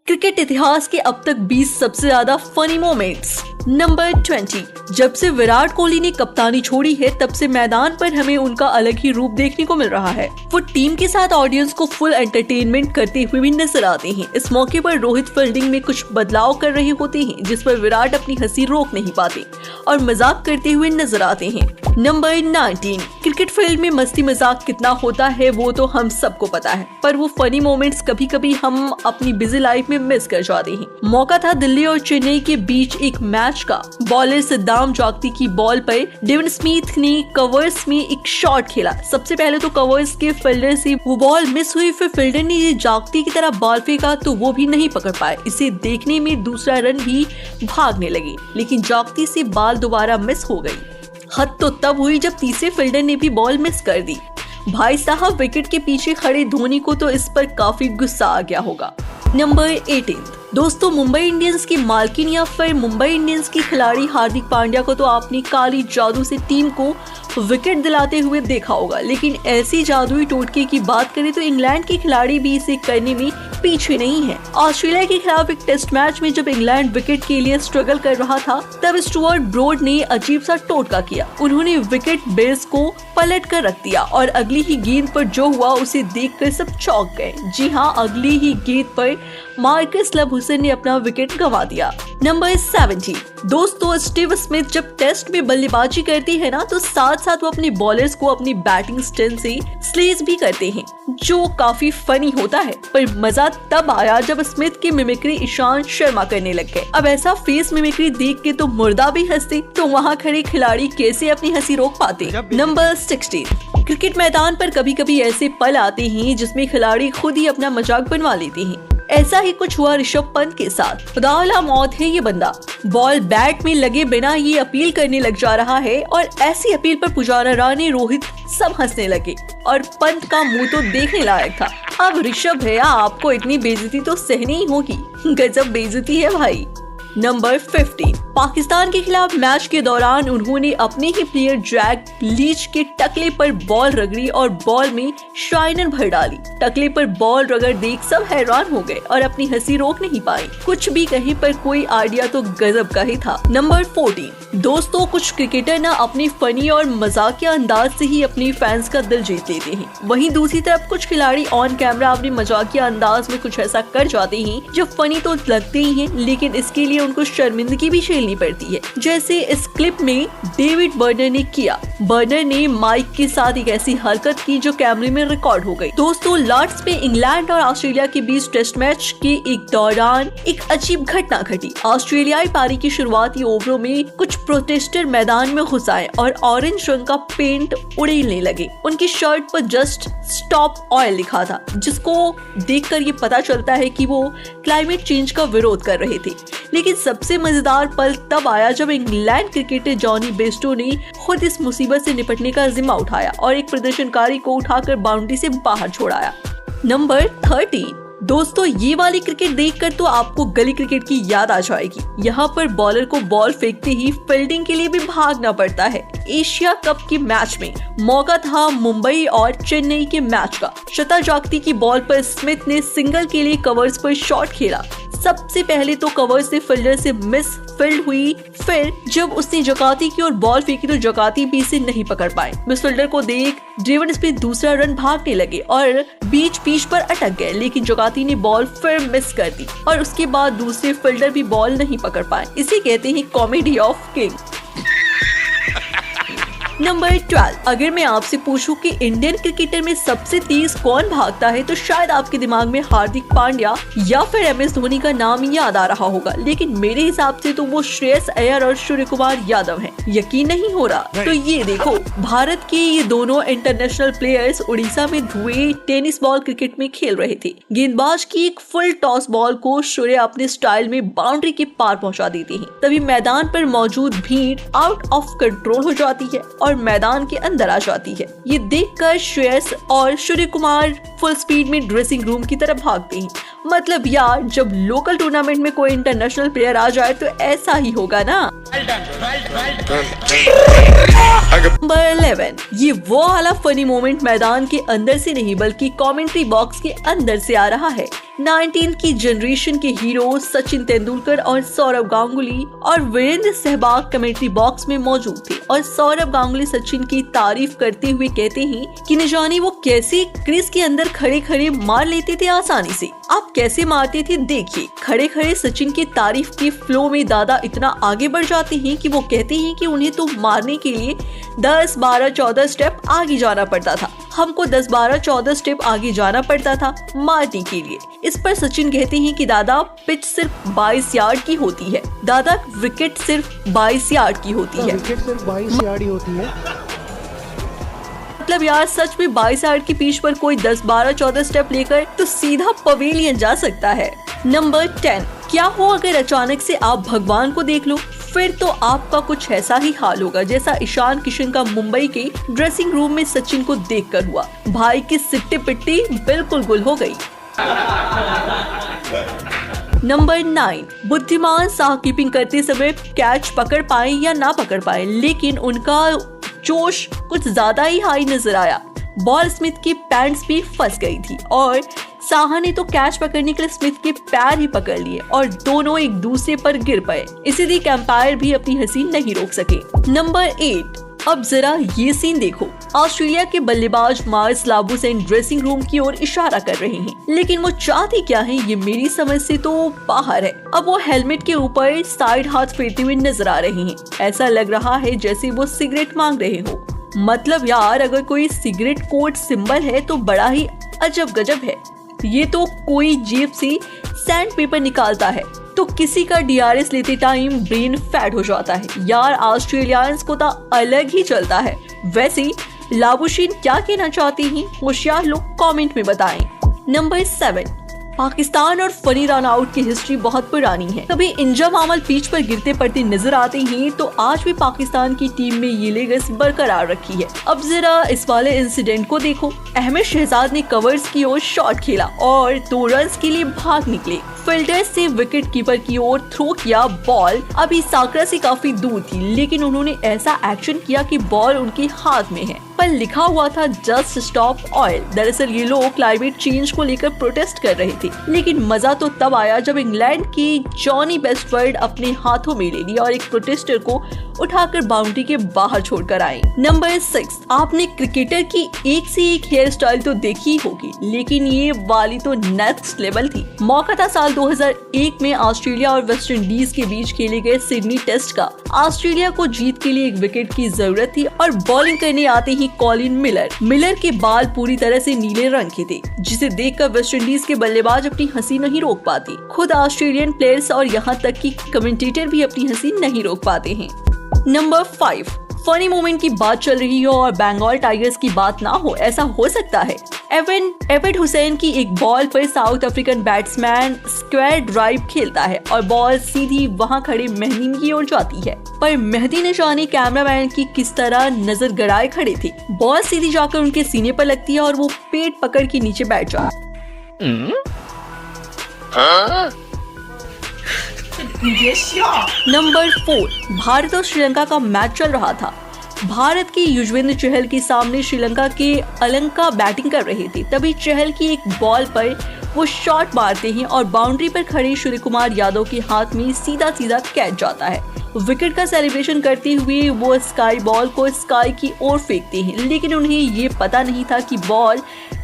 Cricket इतिहास के अब तक 20 सबसे ज्यादा फनी मोमेंट्स। नंबर 20, जब से विराट कोहली ने कप्तानी छोड़ी है तब से मैदान पर हमें उनका अलग ही रूप देखने को मिल रहा है। वो टीम के साथ ऑडियंस को फुल एंटरटेनमेंट करते हुए भी नजर आते हैं। इस मौके पर रोहित फील्डिंग में कुछ बदलाव कर रहे होते हैं जिस पर विराट अपनी हंसी रोक नहीं पाते और मजाक करते हुए नजर आते हैं। नंबर 19, क्रिकेट फील्ड में मस्ती मजाक कितना होता है वो तो हम सबको पता है, पर वो फनी मोमेंट्स कभी कभी हम अपनी बिजी लाइफ में मिस कर जाते हैं। मौका था दिल्ली और चेन्नई के बीच एक मैच का। बॉलर सिद्धार्थ जागती की बॉल पर डेविन स्मिथ ने कवर्स में एक शॉट खेला। सबसे पहले तो कवर्स के फील्डर से वो बॉल मिस हुई, फिर फील्डर ने ये जागती की तरह बॉल फेंका तो वो भी नहीं पकड़ पाए। इसे देखने में दूसरा रन भी भागने लगे, लेकिन जागती से बॉल दोबारा मिस हो गई। हद तो तब हुई जब तीसरे फील्डर ने भी बॉल मिस कर दी। भाई साहब, विकेट के पीछे खड़े धोनी को तो इस पर काफी गुस्सा आ गया होगा। नंबर 18, दोस्तों मुंबई इंडियंस की मालकिन या फिर मुंबई इंडियंस की खिलाड़ी हार्दिक पांड्या को तो आपने काली जादू से टीम को विकेट दिलाते हुए देखा होगा, लेकिन ऐसी जादुई टोटके की बात करें तो इंग्लैंड के खिलाड़ी भी इसे करने में पीछे नहीं है। ऑस्ट्रेलिया के खिलाफ एक टेस्ट मैच में जब इंग्लैंड विकेट के लिए स्ट्रगल कर रहा था तब स्टुअर्ट ब्रॉड ने अजीब सा टोटका किया। उन्होंने विकेट बेस को पलट कर रख दिया और अगली ही गेंद पर जो हुआ उसे देखकर सब चौंक गए। जी हाँ, अगली ही गेंद पर मार्कस लब हुसैन ने अपना विकेट गंवा दिया। नंबर 17, दोस्तों स्टीव स्मिथ जब टेस्ट में बल्लेबाजी करती है ना तो साथ साथ वो अपने बॉलर्स को अपनी बैटिंग स्टैंड से स्लेज भी करते हैं, जो काफी फनी होता है। पर मजा तब आया जब स्मिथ की मिमिक्री ईशांत शर्मा करने लग गए। अब ऐसा फेस मिमिक्री देख के तो मुर्दा भी हंसते, तो वहाँ खड़े खिलाड़ी कैसे अपनी हंसी रोक पाते। नंबर 16, क्रिकेट मैदान पर कभी कभी ऐसे पल आते हैं जिसमें खिलाड़ी खुद ही अपना मजाक बनवा लेते हैं। ऐसा ही कुछ हुआ ऋषभ पंत के साथ। खुदावला मौत है ये बंदा, बॉल बैट में लगे बिना ये अपील करने लग जा रहा है और ऐसी अपील पर पुजारा रानी, रोहित सब हंसने लगे और पंत का मुंह तो देखने लायक था। अब ऋषभ भैया, आपको इतनी बेइज्जती तो सहनी ही होगी। गजब बेइज्जती है भाई। नंबर 15, पाकिस्तान के खिलाफ मैच के दौरान उन्होंने अपने ही प्लेयर जैक लीच के टकले पर बॉल रगड़ी और बॉल में शाइनर भर डाली। टकले पर बॉल रगड़ देख सब हैरान हो गए और अपनी हंसी रोक नहीं पाए। कुछ भी कहीं पर कोई आइडिया तो गजब का ही था। नंबर 14, दोस्तों कुछ क्रिकेटर ना अपनी फनी और मजाकिया अंदाज से ही अपने फैंस का दिल जीत लेते हैं। वहीं दूसरी तरफ कुछ खिलाड़ी ऑन कैमरा अपने मजाकिया अंदाज में कुछ ऐसा कर जाते हैं जो फनी तो लगते ही हैं, लेकिन इसके लिए उनको शर्मिंदगी भी झेलनी पड़ती है, जैसे इस क्लिप में डेविड बर्नर ने किया। बर्नर ने माइक के साथ एक ऐसी हरकत की जो कैमरे में रिकॉर्ड हो गई। दोस्तों लॉर्ड्स में इंग्लैंड और ऑस्ट्रेलिया के बीच टेस्ट मैच के एक दौरान एक अजीब घटना घटी। ऑस्ट्रेलियाई पारी की शुरुआती ओवरों में कुछ प्रोटेस्टर मैदान में घुस आए और ऑरेंज रंग का पेंट उड़ेलने लगे। उनकी शर्ट पर जस्ट स्टॉप ऑयल लिखा था, जिसको देखकर ये पता चलता है कि वो क्लाइमेट चेंज का विरोध कर रहे थे। लेकिन सबसे मजेदार पल तब आया जब इंग्लैंड क्रिकेटर जॉनी बेस्टो ने खुद इस मुसीबत से निपटने का जिम्मा उठाया और एक प्रदर्शनकारी को उठाकर बाउंड्री से बाहर छोड़ाया। नंबर 13, दोस्तों ये वाली क्रिकेट देखकर तो आपको गली क्रिकेट की याद आ जाएगी। यहाँ पर बॉलर को बॉल फेंकते ही फील्डिंग के लिए भी भागना पड़ता है। एशिया कप के मैच में मौका था मुंबई और चेन्नई के मैच का। शता जागती की बॉल पर स्मिथ ने सिंगल के लिए कवर्स पर शॉट खेला। सबसे पहले तो कवर से फील्डर से मिस फील्ड हुई, फिर जब उसने जकाती की और बॉल फेंकी तो जकाती भी इसे नहीं पकड़ पाए। मिस फील्डर को देख डेविड स्मिथ दूसरा रन भागने लगे और बीच पर अटक गए, लेकिन जकाती ने बॉल फिर मिस कर दी और उसके बाद दूसरे फील्डर भी बॉल नहीं पकड़ पाए। इसे कहते हैं कॉमेडी ऑफ किंग। नंबर 12, अगर मैं आपसे पूछूं कि इंडियन क्रिकेटर में सबसे तेज कौन भागता है तो शायद आपके दिमाग में हार्दिक पांड्या या फिर MS धोनी का नाम याद आ रहा होगा, लेकिन मेरे हिसाब से तो वो श्रेयस अय्यर और सूर्य कुमार यादव हैं। यकीन नहीं हो रहा तो ये देखो, भारत के ये दोनों इंटरनेशनल प्लेयर्स उड़ीसा में धुएं टेनिस बॉल क्रिकेट में खेल रहे थे। गेंदबाज की एक फुल टॉस बॉल को सूर्य अपने स्टाइल में बाउंड्री के पार पहुंचा देते हैं। तभी मैदान पर मौजूद भीड़ आउट ऑफ कंट्रोल हो जाती है और और मैदान के अंदर आ जाती है। ये देखकर श्रेयस और सूर्य कुमार फुल स्पीड में ड्रेसिंग रूम की तरफ भागते हैं। मतलब यार, जब लोकल टूर्नामेंट में कोई इंटरनेशनल प्लेयर आ जाए तो ऐसा ही होगा ना। नंबर 11, ये वो वाला फनी मोमेंट मैदान के अंदर से नहीं बल्कि कमेंट्री बॉक्स के अंदर से आ रहा है। 19 की जनरेशन के हीरो सचिन तेंदुलकर और सौरव गांगुली और वीरेंद्र सहवाग कमेंट्री बॉक्स में मौजूद थे और सौरव गांगुली सचिन की तारीफ करते हुए कहते हैं कि न जाने वो कैसे क्रीज के अंदर खड़े खड़े मार लेते थे आसानी से। आप कैसे मारते थे देखिए। खड़े खड़े सचिन की तारीफ के फ्लो में दादा इतना आगे बढ़ जाते हैं कि वो कहते हैं कि उन्हें तो मारने के लिए 10, 12, 14 स्टेप आगे जाना पड़ता था। हमको 10, 12, 14 स्टेप आगे जाना पड़ता था मारने के लिए। इस पर सचिन कहते हैं कि दादा पिच सिर्फ 22 यार्ड की होती है। दादा विकेट सिर्फ 22 यार्ड की होती है। विकेट सिर्फ 22 यार्ड ही होती है। मतलब यार सच में 22 यार्ड की पिच पर कोई 10, 12, 14 स्टेप लेकर तो सीधा पवेलियन जा सकता है। नंबर 10, क्या हो अगर अचानक से आप भगवान को देख लो, फिर तो आपका कुछ ऐसा ही हाल होगा जैसा ईशान किशन का मुंबई के ड्रेसिंग रूम में सचिन को देखकर हुआ। भाई की सिट्टी पिट्टी बिल्कुल गुल हो गई। नंबर 9, बुद्धिमान शाह कीपिंग करते समय कैच पकड़ पाए या ना पकड़ पाए, लेकिन उनका जोश कुछ ज्यादा ही हाई नजर आया। बॉल स्मिथ की पैंट्स भी फंस गई थी और साहा ने तो कैच पकड़ने के लिए स्मिथ के पैर ही पकड़ लिए और दोनों एक दूसरे पर गिर पड़े। इसे देख एम्पायर भी अपनी हंसी नहीं रोक सके। नंबर 8, अब जरा ये सीन देखो। ऑस्ट्रेलिया के बल्लेबाज मार्स लाबुशेन ड्रेसिंग रूम की ओर इशारा कर रहे हैं, लेकिन वो चाहते क्या है ये मेरी समझ से तो बाहर है। अब वो हेलमेट के ऊपर साइड हाथ फेरते हुए नजर आ रहे हैं। ऐसा लग रहा है जैसे वो सिगरेट मांग रहे हो। मतलब यार, अगर कोई सिगरेट कोड सिंबल है तो बड़ा ही अजब गजब है। ये तो कोई जेब से सैंड पेपर निकालता है तो किसी का DRS लेते टाइम ब्रेन फैट हो जाता है। यार ऑस्ट्रेलियंस को तो अलग ही चलता है। वैसे लाबुशेन क्या कहना चाहते हैं होशियार लोग कमेंट में बताएं। नंबर 7, पाकिस्तान और फनी रन आउट की हिस्ट्री बहुत पुरानी है। कभी इंजम आमल पिच पर गिरते पड़ते नजर आते हैं तो आज भी पाकिस्तान की टीम में ये लेगेसी बरकरार रखी है। अब जरा इस वाले इंसिडेंट को देखो। अहमद शहजाद ने कवर्स की ओर शॉट खेला और 2 रन के लिए भाग निकले। फील्डर से विकेट कीपर की ओर थ्रो किया। बॉल अभी साकरा से काफी दूर थी, लेकिन उन्होंने ऐसा एक्शन किया कि बॉल उनके हाथ में है, पर लिखा हुआ था जस्ट स्टॉप ऑयल। दरअसल ये लोग क्लाइमेट चेंज को लेकर प्रोटेस्ट कर रहे थे, लेकिन मजा तो तब आया जब इंग्लैंड की जॉनी बेस्टफोर्ड अपने हाथों में ले लिया और एक प्रोटेस्टर को उठाकर बाउंड्री के बाहर छोड़कर आए। नंबर 6, आपने क्रिकेटर की एक से एक हेयर स्टाइल तो देखी होगी, लेकिन ये वाली तो नेक्स्ट लेवल थी। मौका था साल 2001 में ऑस्ट्रेलिया और वेस्ट इंडीज के बीच खेले गए सिडनी टेस्ट का। ऑस्ट्रेलिया को जीत के लिए एक विकेट की जरूरत थी और बॉलिंग करने आते ही कॉलिन मिलर के बाल पूरी तरह से नीले रंग के थे, जिसे देखकर वेस्ट इंडीज के बल्लेबाज अपनी हंसी नहीं रोक पाते। खुद ऑस्ट्रेलियन प्लेयर्स और यहाँ तक कि कमेंटेटर भी अपनी हंसी नहीं रोक पाते हैं। नंबर 5, फनी मोमेंट की बात चल रही हो और बंगाल टाइगर्स की बात ना हो, ऐसा हो सकता है। एवेड हुसैन की एक बॉल पर south African batsman square drive खेलता है और बॉल सीधी वहां खड़े मेहदी की ओर जाती है, पर मेहदी ने जाने कैमरामैन की किस तरह नजर गड़ाए खड़े थे। बॉल सीधी जाकर उनके सीने पर लगती है और वो पेट पकड़ के नीचे बैठ जाता है। नंबर 4, भारत और श्रीलंका का मैच चल रहा था। भारत के युजवेंद्र चहल के सामने श्रीलंका के अलंका बैटिंग कर रहे थे। तभी चहल की एक बॉल पर वो शॉट मारते हैं और बाउंड्री पर खड़े सूर्य कुमार यादव के हाथ में सीधा कैच जाता है। विकेट का सेलिब्रेशन करते हुए वो स्काई बॉल को स्काई की ओर फेंकते हैं, लेकिन उन्हें ये पता नहीं था कि बॉल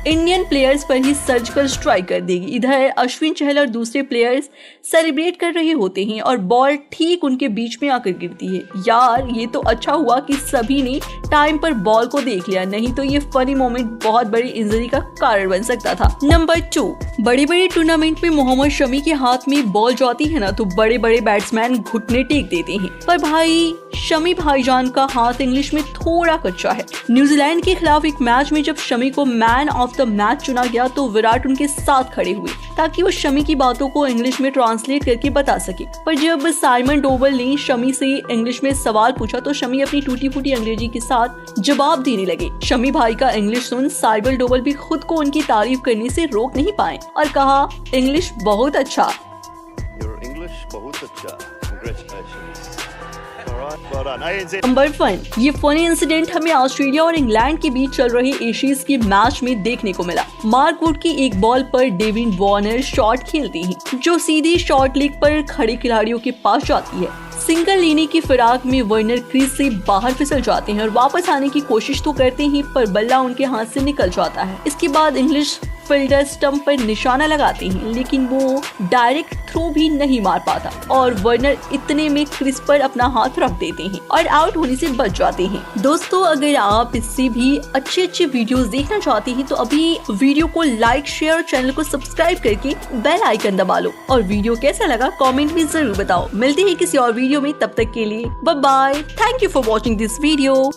इंडियन प्लेयर्स पर ही सर्जिकल स्ट्राइक कर देगी। इधर अश्विन चहल और दूसरे प्लेयर्स सेलिब्रेट कर रहे होते हैं और बॉल ठीक उनके बीच में आकर गिरती है। यार ये तो अच्छा हुआ कि सभी ने टाइम पर बॉल को देख लिया, नहीं तो ये फनी मोमेंट बहुत बड़ी इंजरी का कारण बन सकता था। नंबर 2, बड़े टूर्नामेंट में मोहम्मद शमी के हाथ में बॉल जाती है ना तो बड़े बैट्समैन घुटने टेक देते हैं, पर भाई शमी भाईजान का हाथ इंग्लिश में थोड़ा कच्चा है। न्यूजीलैंड के खिलाफ एक मैच में जब शमी को man of of the match चुना गया तो विराट उनके साथ खड़े हुए ताकि वो शमी की बातों को इंग्लिश में ट्रांसलेट करके बता सके। पर जब साइमन डोवल ने शमी से इंग्लिश में सवाल पूछा तो शमी अपनी टूटी फूटी अंग्रेजी के साथ जवाब देने लगे। शमी भाई का इंग्लिश सुन साइमन डोवल भी खुद को उनकी तारीफ करने से रोक नहीं पाए और कहा, इंग्लिश बहुत अच्छा। नंबर 1, ये फनी इंसिडेंट हमें ऑस्ट्रेलिया और इंग्लैंड के बीच चल रहे एशियंस के मैच में देखने को मिला। मार्क वुड की एक बॉल पर डेविड वार्नर शॉट खेलते हैं जो सीधे शॉट लेग पर खड़े खिलाड़ियों के पास जाती है। सिंगल लेने की फिराक में वार्नर क्रीज से बाहर फिसल जाते हैं और वापस आने की कोशिश तो करते हैं पर बल्ला उनके हाथ से निकल जाता है। इसके बाद इंग्लिश फील्डर स्टंप पर निशाना लगाते हैं लेकिन वो डायरेक्ट थ्रो भी नहीं मार पाता और वार्नर इतने में क्रीज पर अपना हाथ रख देते हैं और आउट होने से बच जाते हैं। दोस्तों, अगर आप इससे भी अच्छे वीडियोस देखना चाहते हैं तो अभी वीडियो को लाइक, शेयर और चैनल को सब्सक्राइब करके बेल आइकन दबा लो और वीडियो कैसा लगा कमेंट में जरूर बताओ। मिलते हैं किसी और वीडियो में, तब तक के लिए bye bye. Thank you for watching this video.